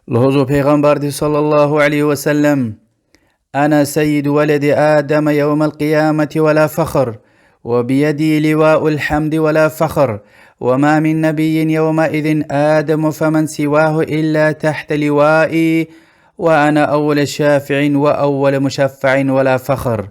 لهوزو پیغمبر دی صلى الله عليه وسلم: أنا سيد ولد آدم يوم القيامة ولا فخر، وبيدي لواء الحمد ولا فخر، وما من نبي يومئذ آدم فمن سواه إلا تحت لوائي، وأنا أول شافع وأول مشفع ولا فخر.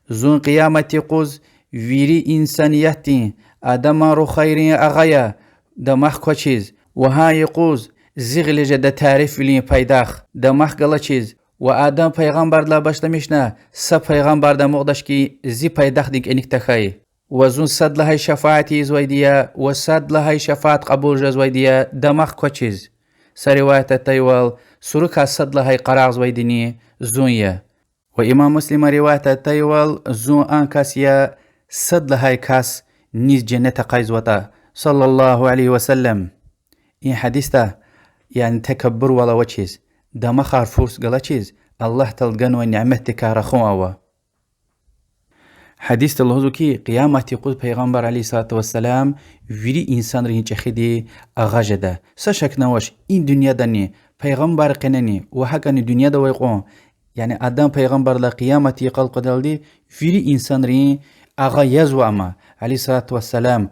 زون قيامة قوز ويري إنسانيتي آدم رو خيري أغايا دمخ كوچيز وهاي قوز زغل جد تعريف لي پيداخ دمخ غلچيز و آدم پیغمبر لا başlamışna sa پیغمبر da مقدشكي زي پيداخ ديك انك تخاي وزون صد لهاي شفاعتي زويديا وصد لهاي شفاعت قبول جزويديا دمخ كوچيز سرواية التيوال سركا صد لهاي قراغ زويديني زونيا وإمام مسلم رواية التيوال زون آنكاسيا صد لهاي كاس نيز جنة قايزوتا صلى الله عليه وسلم. این حديثة يعني تكبر ولا وچيز دما خارفوس قلا چيز الله تلقن ونعمتك رخوا حديث الله كي قيامتي قد پیغمبر عليه الصلاة والسلام ويري انسان رين چخدي اغاجده سشك نوش این دنیا دني پیغمبر قنني وحقني دنیا دا ويقون يعني آدم پیغمبر لا قيامتي قل قدل دي ويري انسان رين اغا يزو اما عليه الصلاة والسلام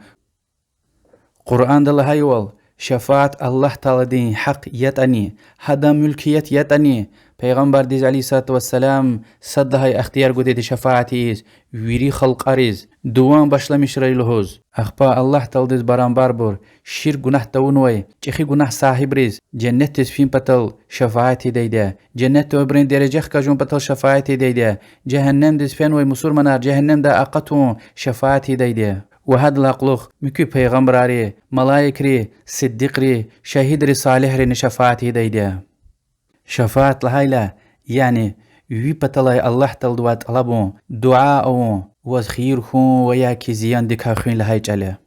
قرآن دل هايوال شفاعة الله تعالى دين حق يتاني هذا ملكيت يتاني پیغمبر ديز عليه الصلاة والسلام صد هاي اختيار قد دي شفاعتيز ويري خلق أريز دوان باشلمش رأي لهوز أخبا الله تعالى ديز بران باربور شير گناه تونوي چخي گناه صاحب ريز جنة تسفين بطل شفاعتي ديدا جنة توبرين درجخ كجون بطل شفاعتي ديدا جهنم ديز فين مسور منار جهنم دا أقطون شفاعتي ديدا وهذا الأقلوخ مكو پیغمبر ري ملايك ري صديق ري شهيد ري صالح ري نشفاعتي ديدا شفاعة لهايلا يعني ويبتلاي الله تلدوات طلبون دعاء وخير خون وياكي زيان ديكا خين لهاي جاله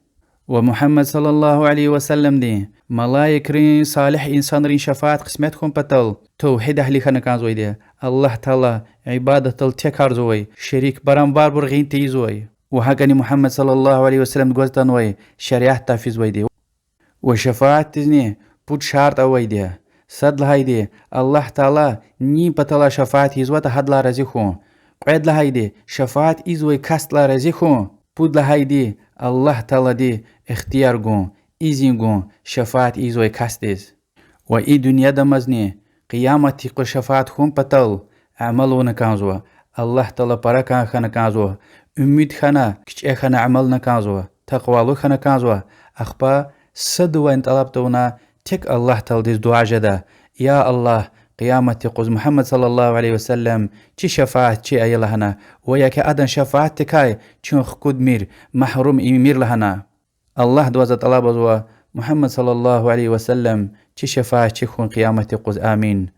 ومحمد صلى الله عليه وسلم دي ملايك رين صالح إنسان رين شفاعة قسمت خون بطل توحيد أهلي خانكان زوي دي الله تعالى عبادة التكار زوي شريك بران باربر غين تيزوي وهاقني محمد صلى الله عليه وسلم قوزتان وي شريعة تافيز وي دي وشفاعة تزني بود شارت اوي دي صد لهايدي الله تعالى ني بطلا شفاعة يزوات حد لا رزيخون قعد لهايدي شفاعة إزوي كاست لا رزيخون بود لهايدي الله تعالى دي اختيار قون إزين قون شفاعة إزوي كاستيز و إي دنيا دمزني قيامتي قل شفاعة خون بطل عملو نكانزوا الله تعالى بركان خانكانزوا امید خانه کچه خانه عمل نکازوا تقوالو خانه کازوا اخبا صدوا انت طلبتونا تك الله تلديز دعا جدا يا الله قيامتي قوز محمد صلى الله عليه وسلم چي شفاعة چي اي لهنا وياك ادن شفاعة تكاي چون خكود مير محروم مير لهنا الله دوازة طلبوا محمد صلى الله عليه وسلم چي شفاعة چي خون قيامتي قوز آمين.